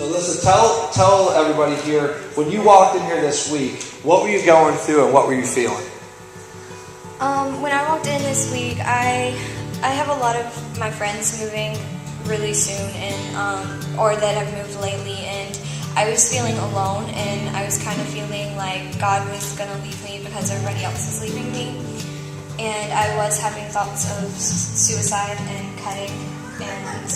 So Alyssa, tell everybody here, when you walked in here this week, what were you going through and what were you feeling? When I walked in this week, I have a lot of my friends moving really soon, and or that have moved lately, and I was feeling alone, and I was kind of feeling like God was going to leave me because everybody else is leaving me, and I was having thoughts of suicide and cutting, and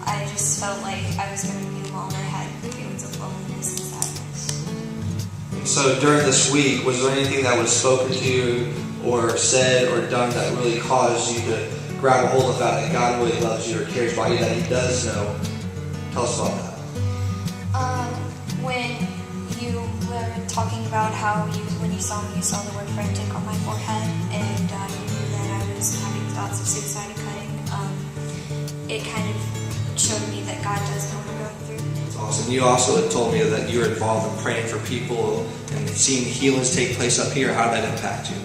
I just felt like I was going to be alone. I had feelings of loneliness and sadness. So during this week, was there anything that was spoken to you or said or done that really caused you to grab a hold of that God really loves you or cares about you, that He does know? Tell us about that. When you were talking about how when you saw me, you saw the word frantic on my forehead, and you knew that I was having thoughts of suicide and cutting, it kind of showed me that God does know what I'm going through. That's awesome. You also had told me that you were involved in praying for people and seeing healings take place up here. How did that impact you?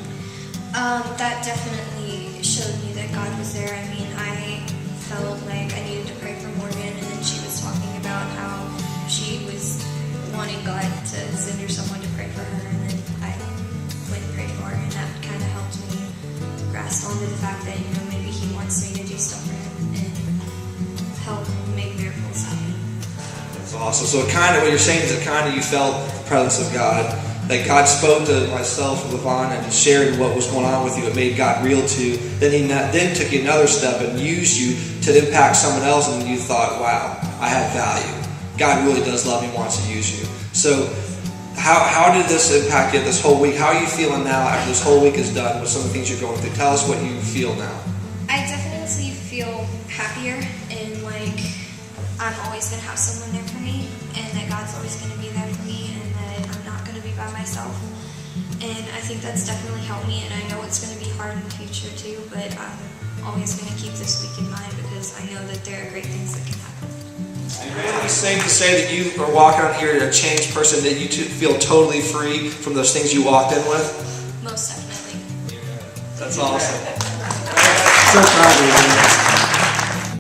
That definitely showed me that God was there. I mean, I felt like I needed to pray for Morgan, and then she was talking about how she was wanting God to send her someone to pray for her, and then I went and prayed for her, and that kind of helped me grasp onto the fact that, maybe He wants me to do stuff for Him and help make miracles happen. That's awesome. So what you're saying is that you felt the presence of God. That God spoke to myself and Levon and shared what was going on with you. It made God real to you. Then He then took you another step and used you to impact someone else, and you thought, wow, I have value. God really does love me and wants to use you. So how did this impact you this whole week? How are you feeling now after this whole week is done with some of the things you're going through? Tell us what you feel now. I definitely feel happier, and like I'm always going to have someone there for me, and that God's always going to be there for me, and that I'm not going to be by myself. And I think that's definitely helped me, and I know it's going to be hard in the future too, but I'm always going to keep this week in mind because I know that there are great things that can happen. It's safe to say that you are walking out here a changed person, that you feel totally free from those things you walked in with? Most definitely. That's awesome. So proud of you.